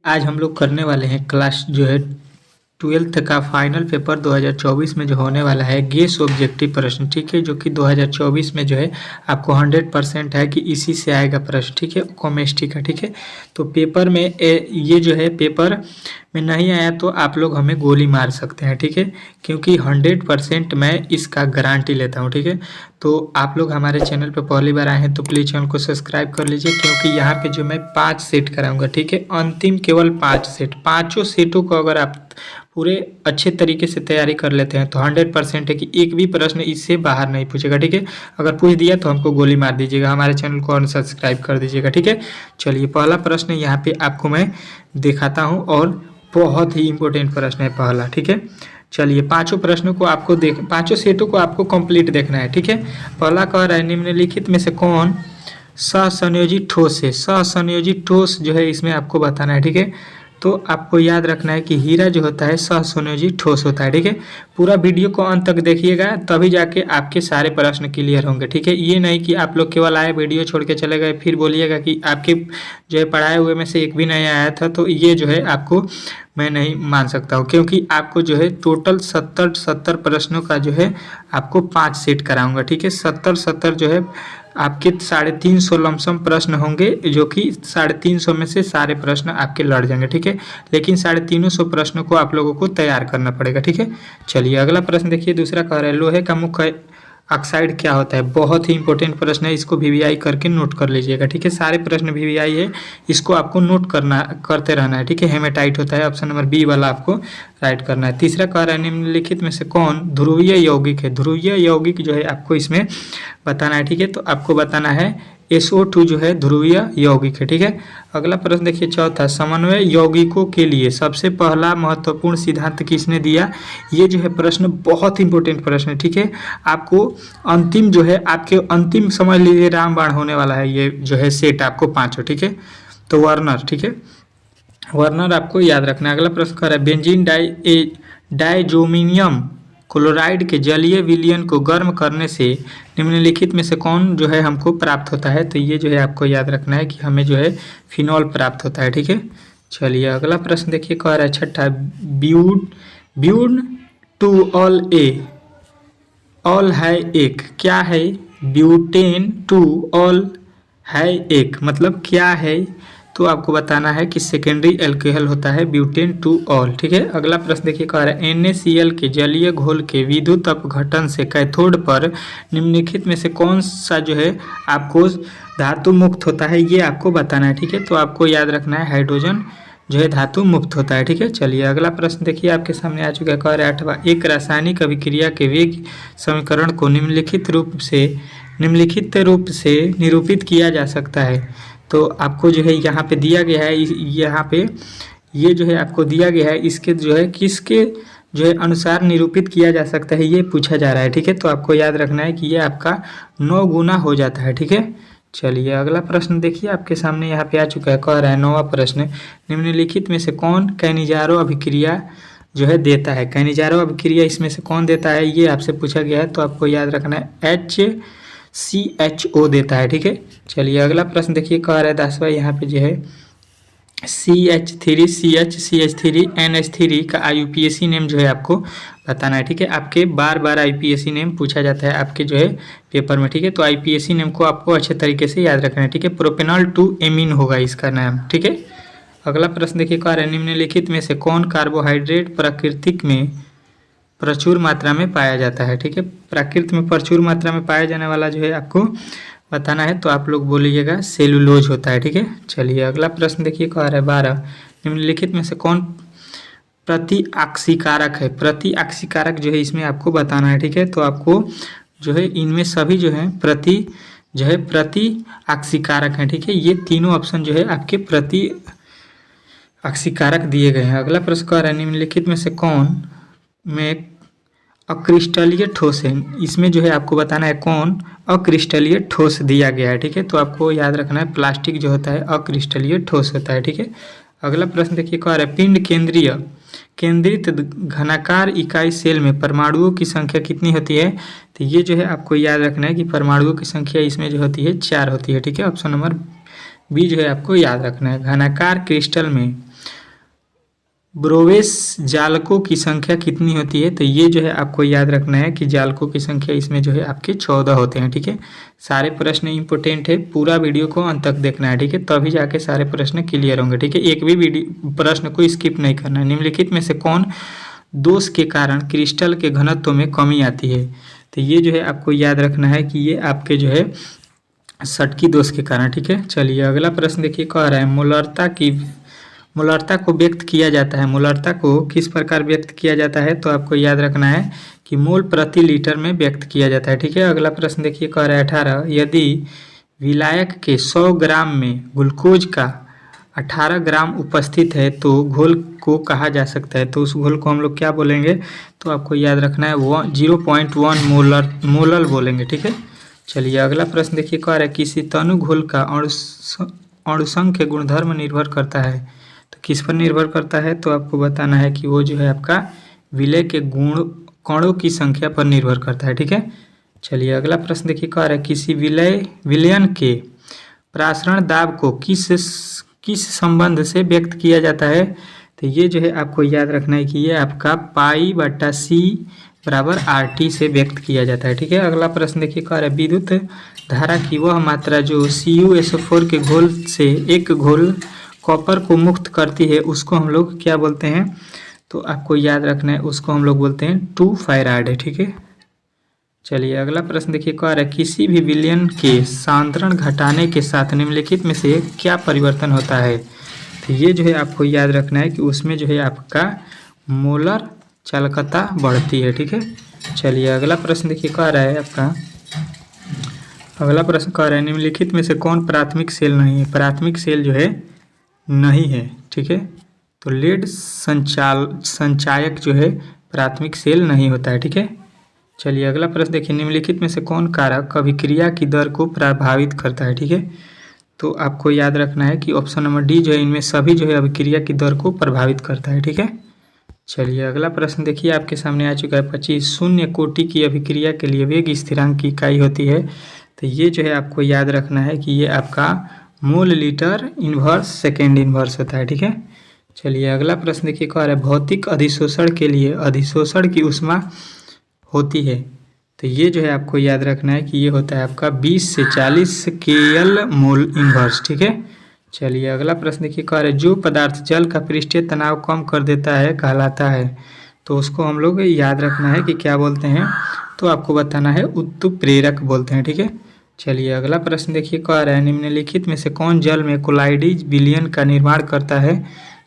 आज हम लोग करने वाले हैं क्लास जो है 12th का फाइनल पेपर 2024 में जो होने वाला है गेस ऑब्जेक्टिव प्रश्न। ठीक है, जो कि 2024 में जो है आपको 100% है कि इसी से आएगा प्रश्न। ठीक है, केमिस्ट्री का। ठीक है, तो पेपर में ये जो है पेपर में नहीं आया तो आप लोग हमें गोली मार सकते हैं। ठीक है, क्योंकि 100% मैं इसका गारंटी लेता हूँ। ठीक है, तो आप लोग हमारे चैनल पर पहली बार आए हैं तो प्लीज़ चैनल को सब्सक्राइब कर लीजिए, क्योंकि यहाँ पे जो मैं 5 सेट कराऊंगा। ठीक है, अंतिम केवल 5 सेट, पाँचों सेटों को अगर आप पूरे अच्छे तरीके से तैयारी कर लेते हैं तो 100% है कि एक भी प्रश्न इससे बाहर नहीं पूछेगा। ठीक है, अगर पूछ दिया तो हमको गोली मार दीजिएगा, हमारे चैनल को अनसब्सक्राइब कर दीजिएगा। ठीक है, चलिए पहला प्रश्न यहाँ पे आपको मैं दिखाता हूँ और बहुत ही इंपॉर्टेंट प्रश्न है पहला। ठीक है, चलिए पांचों प्रश्नों को आपको पांचों सेटों को आपको कंप्लीट देखना है। ठीक है, पहला कह रहा है निम्नलिखित में से कौन सहसंयोजी ठोस है। सहसंयोजी ठोस जो है इसमें आपको बताना है। ठीक है, तो आपको याद रखना है कि हीरा जो होता है सहसंयोजी ठोस होता है। ठीक है, पूरा वीडियो को अंत तक देखिएगा तभी जाके आपके सारे प्रश्न क्लियर होंगे। ठीक है, ये नहीं कि आप लोग केवल आए वीडियो छोड़ के चले गए फिर बोलिएगा कि आपके जो है पढ़ाए हुए में से एक भी नहीं आया था, तो ये जो है आपको मैं नहीं मान सकता हूँ, क्योंकि आपको जो है टोटल 70 प्रश्नों का जो है आपको 5 सेट कराऊंगा। ठीक है, 70 जो है आपके 350 लमसम प्रश्न होंगे, जो कि 350 में से सारे प्रश्न आपके लड़ जाएंगे। ठीक है, लेकिन 350 प्रश्नों को आप लोगों को तैयार करना पड़ेगा। ठीक है, चलिए अगला प्रश्न देखिए। दूसरा कह रहा है लोहे का मुख्य ऑक्साइड क्या होता है। बहुत ही इंपॉर्टेंट प्रश्न है, इसको वीवीआई करके नोट कर लीजिएगा। ठीक है, सारे प्रश्न वीवीआई है, इसको आपको नोट करते रहना है। ठीक है, हेमेटाइट होता है, ऑप्शन नंबर बी वाला आपको राइट करना है। तीसरा कह रहा है निम्नलिखित में से कौन ध्रुवीय यौगिक है। ध्रुवीय यौगिक जो है आपको इसमें बताना है। ठीक है, तो आपको बताना है SO2 जो है ध्रुवीय यौगिक है। ठीक है, अगला प्रश्न देखिए चौथा, समन्वय यौगिकों के लिए सबसे पहला महत्वपूर्ण सिद्धांत किसने दिया। ये जो है प्रश्न बहुत इंपॉर्टेंट प्रश्न है। ठीक है, आपको अंतिम जो है आपके अंतिम समझ लीजिए रामबाण होने वाला है ये जो है सेट आपको पांचों। ठीक है, तो वर्नर। ठीक है, वर्नर आपको याद रखना है। अगला प्रश्न कर रहा है बेंजीन डाइजोमिनियम क्लोराइड के जलीय विलयन को गर्म करने से निम्नलिखित में से कौन जो है हमको प्राप्त होता है। तो ये जो है आपको याद रखना है कि हमें जो है फिनॉल प्राप्त होता है। ठीक है, चलिए अगला प्रश्न देखिए कह रहा है छठा, ब्यून टू ऑल ए ऑल है एक, क्या है। ब्यूटेन टू ऑल है एक मतलब क्या है, तो आपको बताना है कि सेकेंडरी एल्कोहल होता है ब्यूटेन टू ऑल। ठीक है, अगला प्रश्न देखिए कह रहा है NaCl के जलीय घोल के विद्युत अपघटन से कैथोड पर निम्नलिखित में से कौन सा जो है आपको धातु मुक्त होता है, ये आपको बताना है। ठीक है, तो आपको याद रखना है हाइड्रोजन जो है धातु मुक्त होता है। ठीक है, चलिए अगला प्रश्न देखिए आपके सामने आ चुका है। कह रहा है आठवां, एक रासायनिक अभिक्रिया के वेग समीकरण को निम्नलिखित रूप से निरूपित किया जा सकता है। तो आपको जो है यहाँ पे दिया गया है, यहाँ पे ये जो है आपको दिया गया है, इसके जो है किसके जो है अनुसार निरूपित किया जा सकता है ये पूछा जा रहा है। ठीक है, तो आपको याद रखना है कि ये आपका 9 गुना हो जाता है। ठीक है, चलिए अगला प्रश्न देखिए आपके सामने यहाँ पे आ चुका है। कह रहा है 9वां प्रश्न, निम्नलिखित में से कौन कैनिजारो अभिक्रिया जो है देता है। कैनिजारो अभिक्रिया इसमें से कौन देता है ये आपसे पूछा गया है, तो आपको याद रखना है HCHO देता है। ठीक है, चलिए अगला प्रश्न देखिए कह रहा है 10वां, यहाँ पे जो है CH3 CH3 NH3 का IUPAC नेम जो है आपको बताना है। ठीक है, आपके बार IUPAC नेम पूछा जाता है आपके जो है पेपर में। ठीक है, तो IUPAC नेम को आपको अच्छे तरीके से याद रखना है। ठीक है, प्रोपेनॉल टू एमीन होगा इसका नाम। ठीक है, अगला प्रश्न देखिए कह रहा है निम्नलिखित में से कौन कार्बोहाइड्रेट प्रकृति में प्रचुर मात्रा में पाया जाता है। ठीक है, प्रकृति में प्रचुर मात्रा में पाया जाने वाला जो है आपको बताना है, तो आप लोग बोलिएगा सेलुलोज होता है। ठीक है, चलिए अगला प्रश्न देखिए कह रहा है 12, निम्नलिखित में से कौन प्रतिऑक्सीकारक है। प्रतिऑक्सीकारक जो है इसमें आपको बताना है। ठीक है, तो आपको जो है इनमें सभी जो है प्रतिऑक्सीकारक हैं। ठीक है, ये तीनों ऑप्शन जो है आपके प्रतिऑक्सीकारक दिए गए हैं। अगला प्रश्न कह रहा है निम्नलिखित में से कौन में अक्रिस्टलीय ठोस है। इसमें जो है आपको बताना है कौन अक्रिस्टलीय ठोस दिया गया है। ठीक है, तो आपको याद रखना है प्लास्टिक जो होता है अक्रिस्टलीय ठोस होता है। ठीक है, अगला प्रश्न देखिए कह रहा है पिंड केंद्रित घनाकार इकाई सेल में परमाणुओं की संख्या कितनी होती है। तो ये जो है आपको याद रखना है कि परमाणुओं की संख्या इसमें जो होती है 4 होती है। ठीक है, ऑप्शन नंबर बी जो है आपको याद रखना है। घनाकार क्रिस्टल में ब्रोवेस जालकों की संख्या कितनी होती है? तो ये जो है आपको याद रखना है कि जालकों की संख्या इसमें जो है आपके 14 होते हैं। ठीक है, सारे प्रश्न इंपॉर्टेंट है, पूरा वीडियो को अंत तक देखना है। ठीक है, तभी जाके सारे प्रश्न क्लियर होंगे। ठीक है, एक भी वीडियो प्रश्न को स्किप नहीं करना है। निम्नलिखित में से कौन दोष के कारण क्रिस्टल के घनत्व में कमी आती है? तो ये जो है आपको याद रखना है कि ये आपके जो है सटकी दोष के कारण। ठीक है, चलिए अगला प्रश्न देखिए, कह रहा है मूलरता को व्यक्त किया जाता है। मूलरता को किस प्रकार व्यक्त किया जाता है? तो आपको याद रखना है कि मोल प्रति लीटर में व्यक्त किया जाता है। ठीक है, अगला प्रश्न देखिए, कह रहा है 18, यदि विलायक के 100 ग्राम में ग्लूकोज का 18 ग्राम उपस्थित है तो घोल को कहा जा सकता है। तो उस घोल को हम लोग क्या बोलेंगे? तो आपको याद रखना है 0.1 मोलल बोलेंगे। ठीक है, चलिए अगला प्रश्न देखिए, कह रहा है किसी तनु घोल का अणुसंख्य गुणधर्म निर्भर करता है। तो किस पर निर्भर करता है? तो आपको बताना है कि वो जो है आपका विलय के कणों की संख्या पर निर्भर करता है। ठीक है, चलिए अगला प्रश्न देखिए, कह रहा है किसी विलयन के प्रासरण दाब को किस संबंध से व्यक्त किया जाता है? तो ये जो है आपको याद रखना है कि ये आपका π/c बराबर RT से व्यक्त किया जाता है। ठीक है, अगला प्रश्न देखिए, कह रहा है विद्युत धारा की वह मात्रा जो CuSO4 के घोल से एक घोल कॉपर को मुक्त करती है उसको हम लोग क्या बोलते हैं? तो आपको याद रखना है उसको हम लोग बोलते हैं 2 फैराड है। ठीक है, चलिए अगला प्रश्न देखिए, कह रहा है किसी भी विलयन के सांद्रण घटाने के साथ निम्नलिखित में से क्या परिवर्तन होता है? तो ये जो है आपको याद रखना है कि उसमें जो है आपका मोलर चालकता बढ़ती है। ठीक है, चलिए अगला प्रश्न देखिए, कह रहा है आपका अगला प्रश्न कह रहा है निम्नलिखित में से कौन प्राथमिक सेल नहीं है? प्राथमिक सेल जो है नहीं है। ठीक है, तो लेड संचायक जो है प्राथमिक सेल नहीं होता है। ठीक है, चलिए अगला प्रश्न देखिए, निम्नलिखित में से कौन कारक अभिक्रिया की दर को प्रभावित करता है? ठीक है, तो आपको याद रखना है कि ऑप्शन नंबर डी जो है इनमें सभी जो है अभिक्रिया की दर को प्रभावित करता है। ठीक है, चलिए अगला प्रश्न देखिए आपके सामने आ चुका है 25, शून्य कोटि की अभिक्रिया के लिए वेग स्थिरांक की इकाई होती है। तो ये जो है आपको याद रखना है कि ये आपका mole litre inverse second inverse होता है। ठीक है, चलिए अगला प्रश्न देखिए, कह रहा है भौतिक अधिशोषण के लिए अधिशोषण की ऊष्मा होती है। तो ये जो है आपको याद रखना है कि ये होता है आपका 20 से 40 KL मोल इन्वर्स। ठीक है, चलिए अगला प्रश्न देखिए, कह रहे जो पदार्थ जल का पृष्ठीय तनाव कम कर देता है कहलाता है। तो उसको हम लोग याद रखना है कि क्या बोलते हैं? तो आपको बताना है उत्प्रेरक बोलते हैं। ठीक है, चलिए अगला प्रश्न देखिए, कह रहा है निम्नलिखित में से कौन जल में कोलाइडीज विलयन का निर्माण करता है?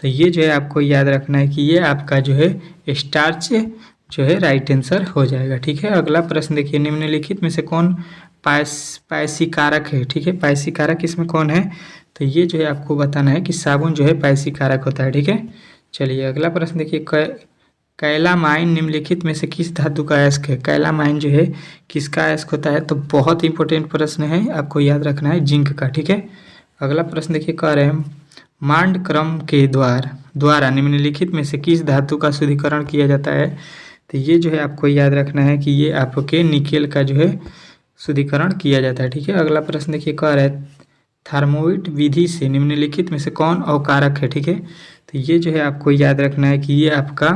तो ये जो है आपको याद रखना है कि ये आपका जो है स्टार्च जो है राइट आंसर हो जाएगा। ठीक है, अगला प्रश्न देखिए, निम्नलिखित में से कौन पायसीकारक है? ठीक है, पायसीकारक इसमें कौन है? तो ये जो है आपको बताना है कि साबुन जो है पायसीकारक होता है। ठीक है, चलिए अगला प्रश्न देखिए, कैलामाइन निम्नलिखित में से किस धातु का अयस्क है? कैलामाइन जो है किसका अयस्क होता है? तो बहुत इंपॉर्टेंट प्रश्न है, आपको याद रखना है जिंक का। ठीक है, अगला प्रश्न देखिए, कह रहे हैं मांड क्रम के द्वारा निम्नलिखित में से किस धातु का शुद्धिकरण किया जाता है? तो ये जो है आपको याद रखना है कि ये आपके निकेल का जो है शुद्धिकरण किया जाता है। ठीक है, अगला प्रश्न देखिए, कह रहा है थर्मोइट विधि से निम्नलिखित में से कौन अवकारक है? ठीक है, तो ये जो है आपको याद रखना है कि ये आपका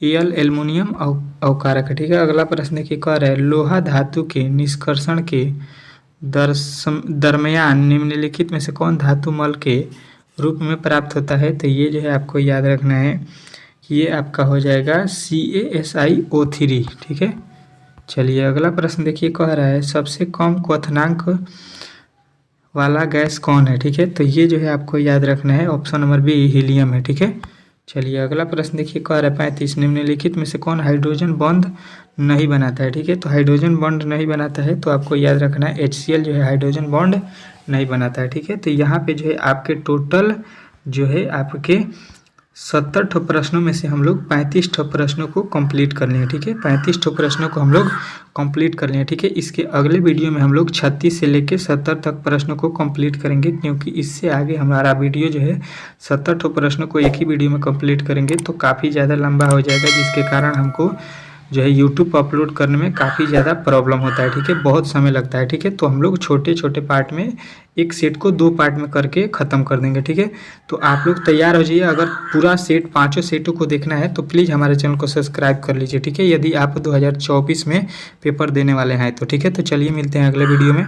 एल्युमिनियम अवकारक है। ठीक है, अगला प्रश्न देखिए, कह रहा है लोहा धातु के निष्कर्षण के दरमियान निम्नलिखित में से कौन धातु मल के रूप में प्राप्त होता है? तो ये जो है आपको याद रखना है कि ये आपका हो जाएगा CaSiO3। ठीक है, चलिए अगला प्रश्न देखिए, कह रहा है सबसे कम क्वथनांक वाला गैस कौन है? ठीक है, तो ये जो है आपको याद रखना है ऑप्शन नंबर बी हीलियम है। ठीक है, चलिए अगला प्रश्न देखिए, कह रहा है 35, निम्नलिखित में से कौन हाइड्रोजन बॉन्ड नहीं बनाता है? ठीक है, तो हाइड्रोजन बॉन्ड नहीं बनाता है तो आपको याद रखना है HCl जो है हाइड्रोजन बॉन्ड नहीं बनाता है। ठीक है, तो यहाँ पे जो है आपके टोटल जो है आपके 70 ठो प्रश्नों में से हम लोग 35 ठो प्रश्नों को कंप्लीट कर लिए। ठीक है, 35 ठो प्रश्नों को हम लोग कंप्लीट कर लिए। ठीक है, इसके अगले वीडियो में हम लोग 36 से लेकर 70 तक प्रश्नों को कंप्लीट करेंगे, क्योंकि इससे आगे हमारा वीडियो जो है 70 ठो प्रश्नों को एक ही वीडियो में कंप्लीट करेंगे तो काफ़ी ज़्यादा लंबा हो जाएगा, जिसके कारण हमको जो है यूट्यूब पर अपलोड करने में काफ़ी ज़्यादा प्रॉब्लम होता है, ठीक है, बहुत समय लगता है, ठीक है। तो हम लोग छोटे छोटे पार्ट में एक सेट को 2 पार्ट में करके ख़त्म कर देंगे, ठीक है। तो आप लोग तैयार हो जाइए, अगर पूरा सेट 5 सेटों को देखना है तो प्लीज़ हमारे चैनल को सब्सक्राइब कर लीजिए, ठीक है, यदि आप 2024 में पेपर देने वाले हैं तो, ठीक है। तो चलिए मिलते हैं अगले वीडियो में।